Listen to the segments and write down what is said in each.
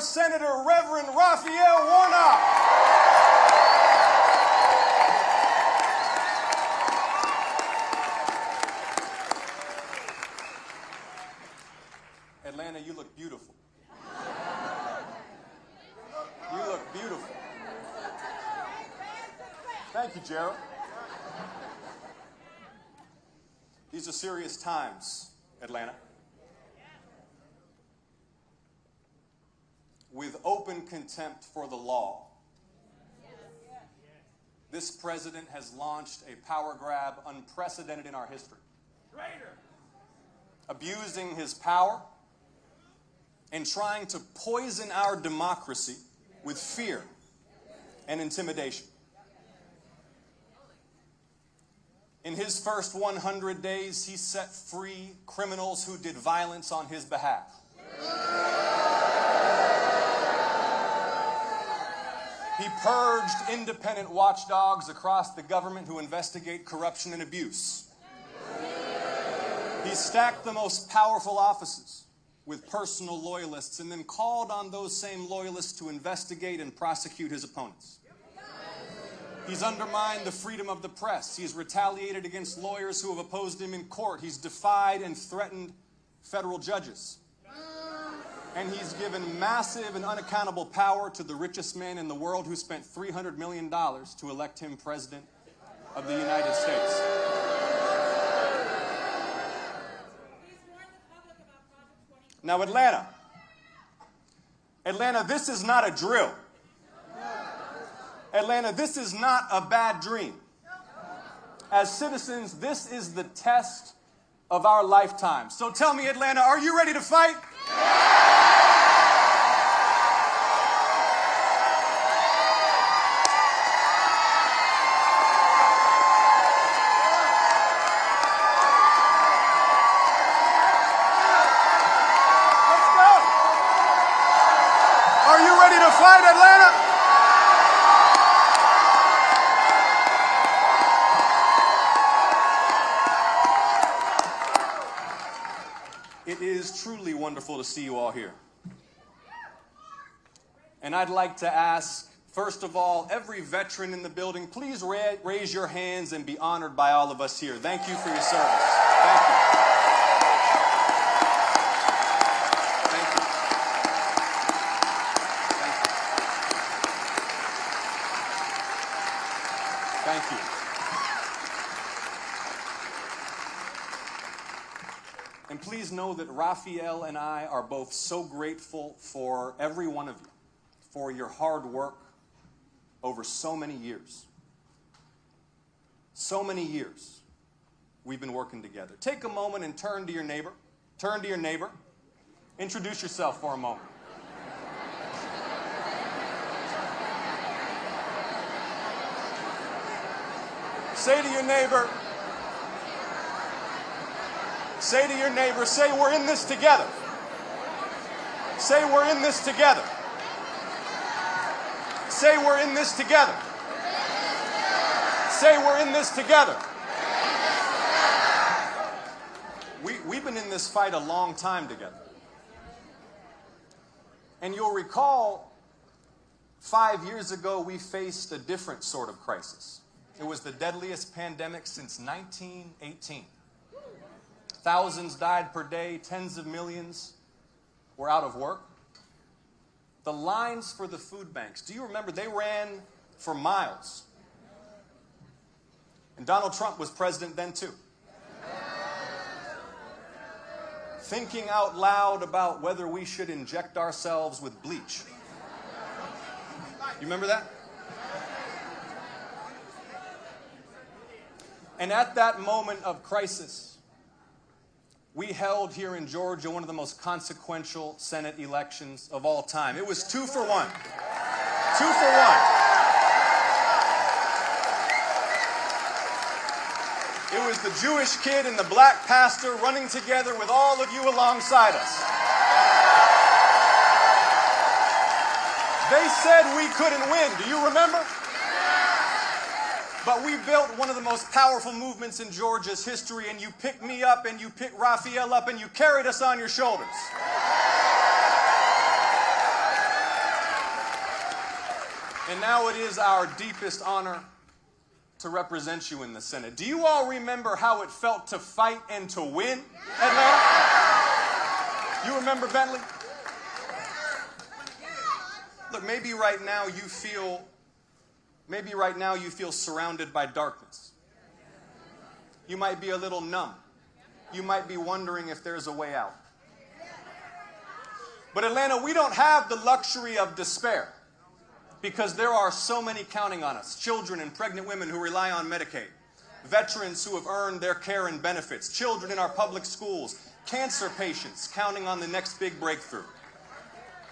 Senator Reverend Raphael Warnock. Atlanta, you look beautiful. You look beautiful. Thank you, Gerald. These are serious times, Atlanta. With open contempt for the law, this president has launched a power grab unprecedented in our history. Abusing his power and trying to poison our democracy with fear and intimidation. In his first 100 days, he set free criminals who did violence on his behalf. He purged independent watchdogs across the government who investigate corruption and abuse. He stacked the most powerful offices with personal loyalists and then called on those same loyalists to investigate and prosecute his opponents. He's undermined the freedom of the press. He's retaliated against lawyers who have opposed him in court. He's defied and threatened federal judges. And he's given massive and unaccountable power to the richest man in the world who spent $300 million to elect him president of the United States. Now, Atlanta, this is not a drill. Atlanta, this is not a bad dream. As citizens, this is the test of our lifetime. So tell me, Atlanta, are you ready to fight? Let's go. Are you ready to fight, Atlanta? It is truly wonderful to see you all here. And I'd like to ask, first of all, every veteran in the building, please raise your hands and be honored by all of us here. Thank you for your service. Thank you. Thank you. Thank you. Thank you. And please know that Raphael and I are both so grateful for every one of you, for your hard work over so many years. So many years we've been working together. Take a moment and turn to your neighbor. Turn to your neighbor. Introduce yourself for a moment. Say to your neighbor, say we're in this together. Say we're in this together. Say we're in this together. Say we're in this together. We've been in this fight a long time together. And you'll recall 5 years ago we faced a different sort of crisis. It was the deadliest pandemic since 1918. Thousands died per day, tens of millions were out of work. The lines for the food banks, do you remember? They ran for miles. And Donald Trump was president then too. Thinking out loud about whether we should inject ourselves with bleach. You remember that? And at that moment of crisis, we held here in Georgia one of the most consequential Senate elections of all time. It was 2 for 1. 2 for 1. It was the Jewish kid and the black pastor running together with all of you alongside us. They said we couldn't win. Do you remember? But we built one of the most powerful movements in Georgia's history, and you picked me up, and you picked Raphael up, and you carried us on your shoulders. And now it is our deepest honor to represent you in the Senate. Do you all remember how it felt to fight and to win, Atlanta? You remember Bentley? Look, maybe right now you feel surrounded by darkness. You might be a little numb. You might be wondering if there's a way out. But Atlanta, we don't have the luxury of despair because there are so many counting on us. Children and pregnant women who rely on Medicaid. Veterans who have earned their care and benefits. Children in our public schools. Cancer patients counting on the next big breakthrough.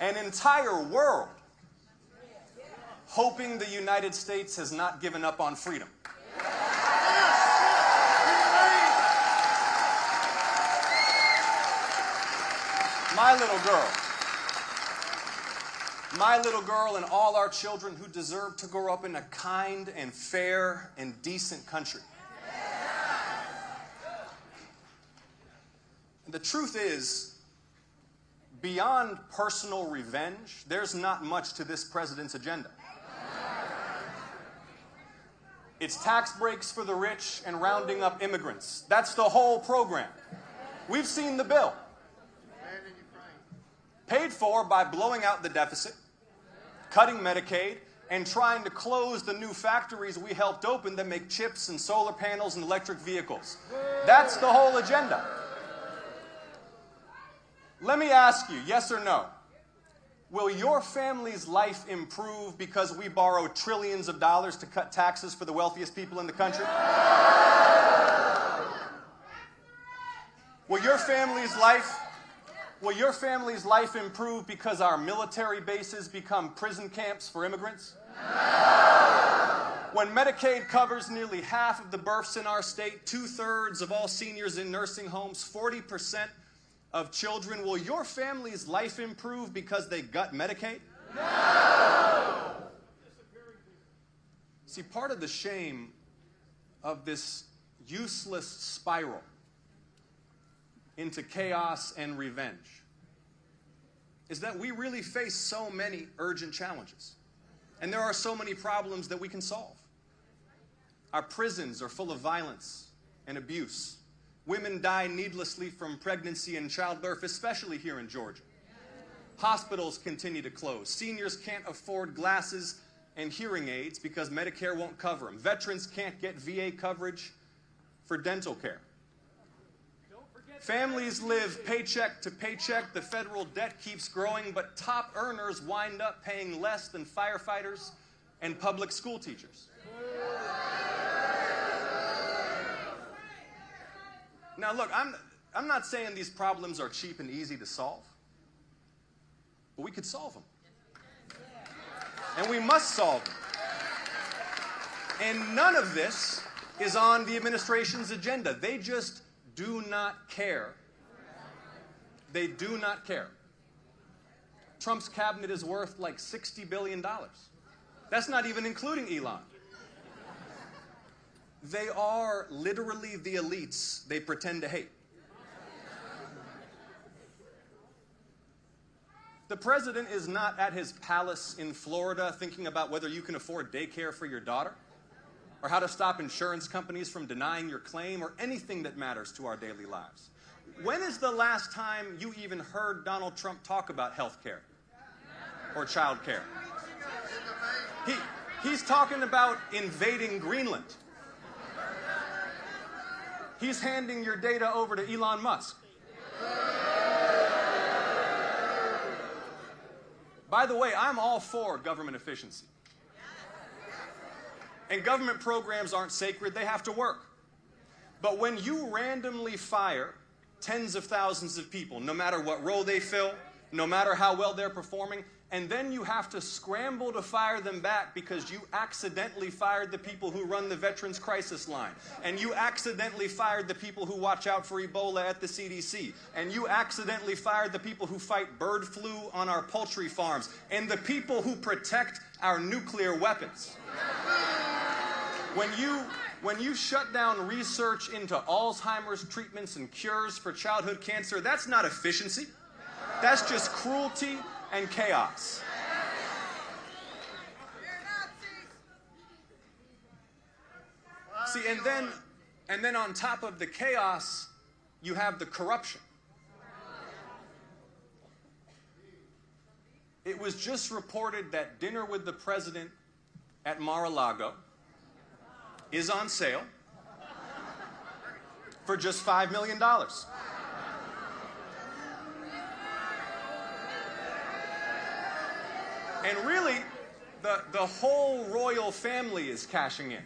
An entire world hoping the United States has not given up on freedom. My little girl and all our children who deserve to grow up in a kind and fair and decent country. And the truth is, beyond personal revenge, there's not much to this president's agenda. It's tax breaks for the rich and rounding up immigrants. That's the whole program. We've seen the bill. Paid for by blowing out the deficit, cutting Medicaid, and trying to close the new factories we helped open that make chips and solar panels and electric vehicles. That's the whole agenda. Let me ask you, yes or no? Will your family's life improve because we borrow trillions of dollars to cut taxes for the wealthiest people in the country? Will your family's life improve because our military bases become prison camps for immigrants? When Medicaid covers nearly half of the births in our state, 2/3 of all seniors in nursing homes, 40% of children, will your family's life improve because they gut Medicaid? No! See, part of the shame of this useless spiral into chaos and revenge is that we really face so many urgent challenges. And there are so many problems that we can solve. Our prisons are full of violence and abuse. Women die needlessly from pregnancy and childbirth, especially here in Georgia. Hospitals continue to close. Seniors can't afford glasses and hearing aids because Medicare won't cover them. Veterans can't get VA coverage for dental care. Families live paycheck to paycheck. The federal debt keeps growing, but top earners wind up paying less than firefighters and public school teachers. Now, look, I'm not saying these problems are cheap and easy to solve, but we could solve them. And we must solve them. And none of this is on the administration's agenda. They just do not care. They do not care. Trump's cabinet is worth like $60 billion. That's not even including Elon. They are literally the elites they pretend to hate. The president is not at his palace in Florida thinking about whether you can afford daycare for your daughter, or how to stop insurance companies from denying your claim, or anything that matters to our daily lives. When is the last time you even heard Donald Trump talk about health care or child care? He's talking about invading Greenland. He's handing your data over to Elon Musk. By the way, I'm all for government efficiency. And government programs aren't sacred, they have to work. But when you randomly fire tens of thousands of people, no matter what role they fill, no matter how well they're performing, and then you have to scramble to fire them back because you accidentally fired the people who run the Veterans Crisis Line, and you accidentally fired the people who watch out for Ebola at the CDC, and you accidentally fired the people who fight bird flu on our poultry farms, and the people who protect our nuclear weapons. When you shut down research into Alzheimer's treatments and cures for childhood cancer, that's not efficiency. That's just cruelty and chaos. See, and then on top of the chaos, you have the corruption. It was just reported that dinner with the president at Mar-a-Lago is on sale for just $5 million. And really, the whole royal family is cashing in.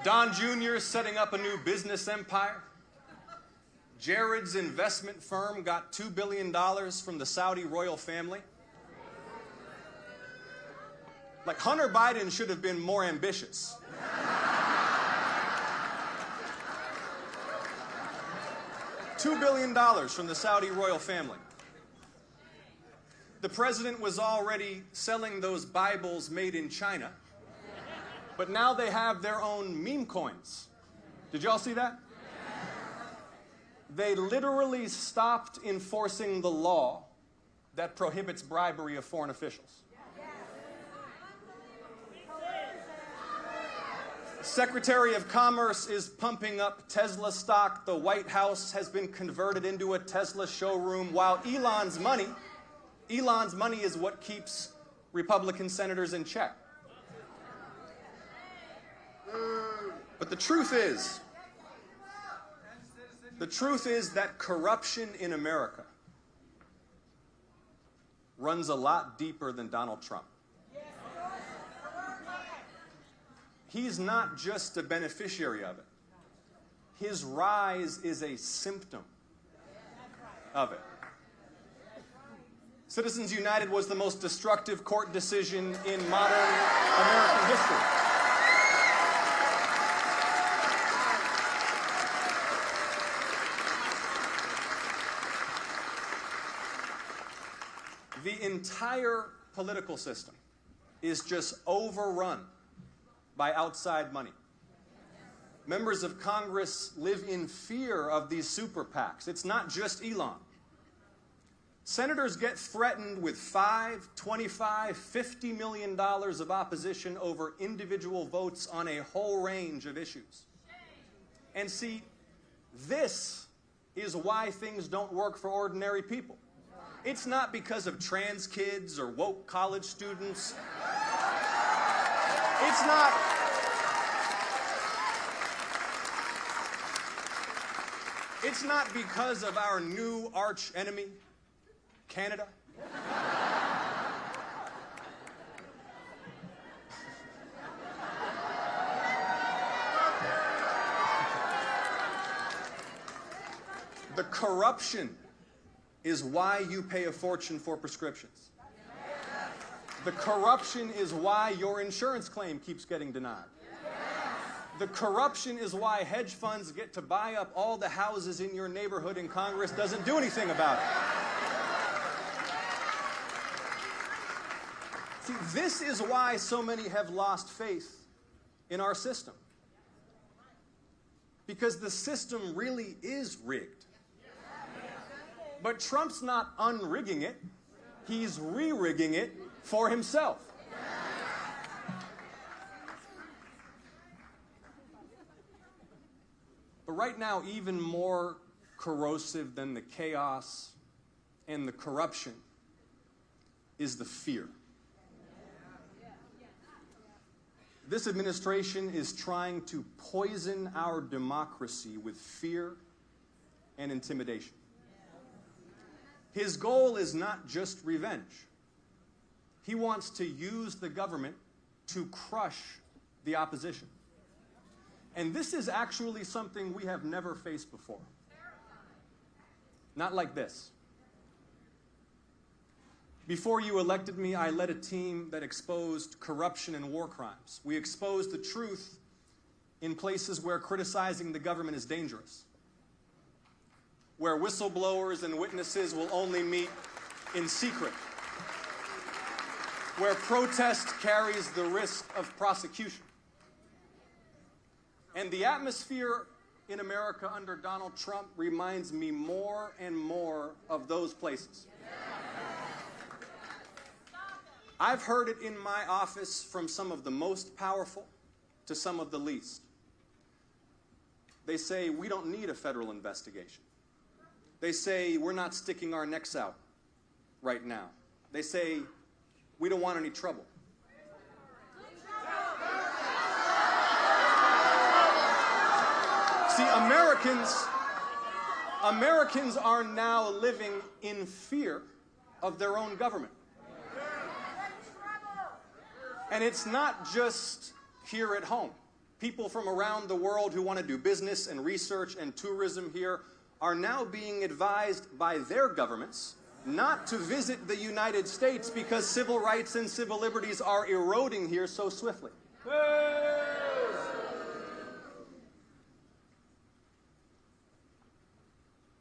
Don Jr. is setting up a new business empire. Jared's investment firm got $2 billion from the Saudi royal family. Like, Hunter Biden should have been more ambitious. $2 billion from the Saudi royal family. The president was already selling those Bibles made in China, but now they have their own meme coins. Did y'all see that? They literally stopped enforcing the law that prohibits bribery of foreign officials. Secretary of Commerce is pumping up Tesla stock. The White House has been converted into a Tesla showroom, while Elon's money is what keeps Republican senators in check. But the truth is that corruption in America runs a lot deeper than Donald Trump. He's not just a beneficiary of it. His rise is a symptom of it. Citizens United was the most destructive court decision in modern American history. The entire political system is just overrun by outside money. Members of Congress live in fear of these super PACs. It's not just Elon. Senators get threatened with $5, $25, $50 million of opposition over individual votes on a whole range of issues. And see, this is why things don't work for ordinary people. It's not because of trans kids or woke college students. It's not because of our new arch enemy, Canada. The corruption is why you pay a fortune for prescriptions. The corruption is why your insurance claim keeps getting denied. The corruption is why hedge funds get to buy up all the houses in your neighborhood and Congress doesn't do anything about it. See, this is why so many have lost faith in our system. Because the system really is rigged. But Trump's not unrigging it. He's re-rigging it for himself. But right now, even more corrosive than the chaos and the corruption is the fear. This administration is trying to poison our democracy with fear and intimidation. His goal is not just revenge. He wants to use the government to crush the opposition. And this is actually something we have never faced before. Not like this. Before you elected me, I led a team that exposed corruption and war crimes. We exposed the truth in places where criticizing the government is dangerous, where whistleblowers and witnesses will only meet in secret, where protest carries the risk of prosecution. And the atmosphere in America under Donald Trump reminds me more and more of those places. I've heard it in my office from some of the most powerful to some of the least. They say, we don't need a federal investigation. They say, we're not sticking our necks out right now. They say, we don't want any trouble. See, Americans are now living in fear of their own government. And it's not just here at home. People from around the world who want to do business and research and tourism here are now being advised by their governments not to visit the United States because civil rights and civil liberties are eroding here so swiftly.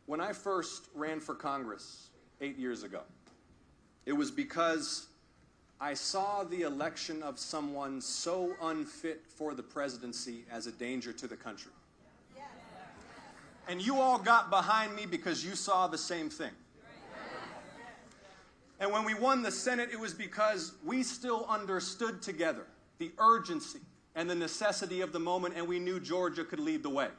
When I first ran for Congress 8 years ago, it was because I saw the election of someone so unfit for the presidency as a danger to the country. And you all got behind me because you saw the same thing. And when we won the Senate, it was because we still understood together the urgency and the necessity of the moment, and we knew Georgia could lead the way.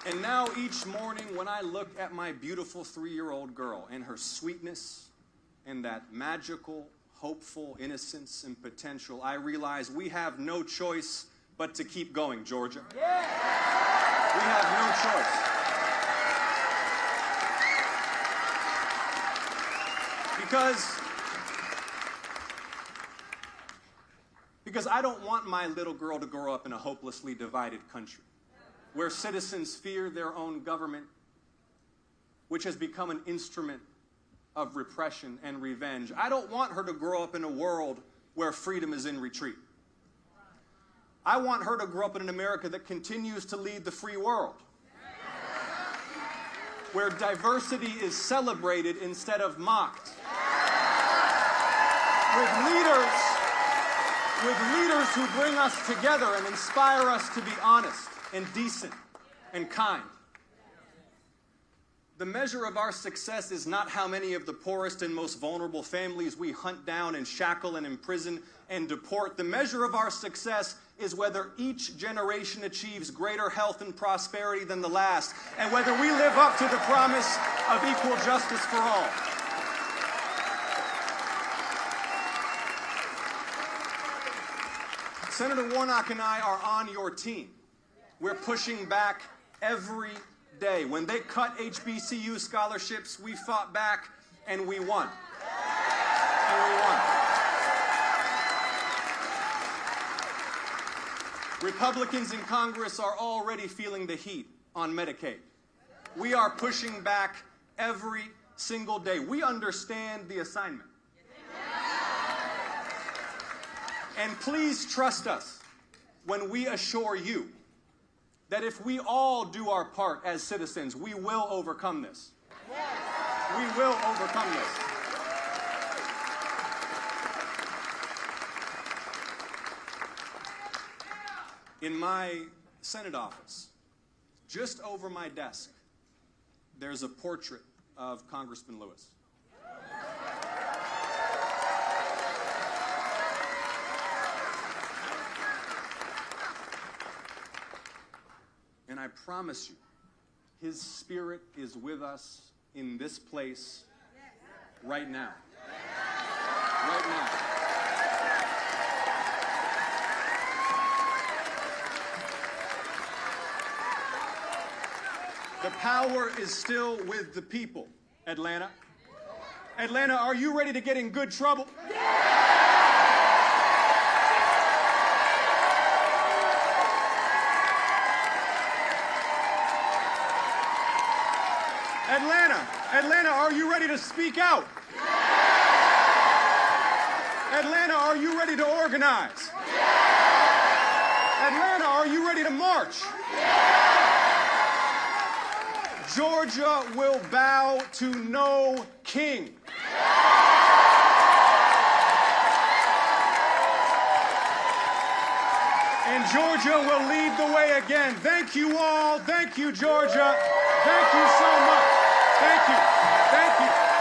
And now each morning when I look at my beautiful 3-year-old girl and her sweetness and that magical, hopeful innocence and potential, I realize we have no choice but to keep going, Georgia. Yeah. We have no choice. Because I don't want my little girl to grow up in a hopelessly divided country where citizens fear their own government, which has become an instrument of repression and revenge. I don't want her to grow up in a world where freedom is in retreat. I want her to grow up in an America that continues to lead the free world, where diversity is celebrated instead of mocked, with leaders who bring us together and inspire us to be honest and decent and kind. The measure of our success is not how many of the poorest and most vulnerable families we hunt down and shackle and imprison and deport. The measure of our success is whether each generation achieves greater health and prosperity than the last, and whether we live up to the promise of equal justice for all. Senator Warnock and I are on your team. We're pushing back every day. When they cut HBCU scholarships, we fought back and we won. And we won. Republicans in Congress are already feeling the heat on Medicaid. We are pushing back every single day. We understand the assignment. And please trust us when we assure you that if we all do our part as citizens, we will overcome this. We will overcome this. In my Senate office, just over my desk, there's a portrait of Congressman Lewis. And I promise you, his spirit is with us in this place right now. Right now. The power is still with the people, Atlanta. Atlanta, are you ready to get in good trouble? Atlanta, are you ready to speak out? Atlanta, are you ready to organize? Atlanta, are you ready to march? Georgia will bow to no king. And Georgia will lead the way again. Thank you all. Thank you, Georgia. Thank you so much. Thank you. Thank you.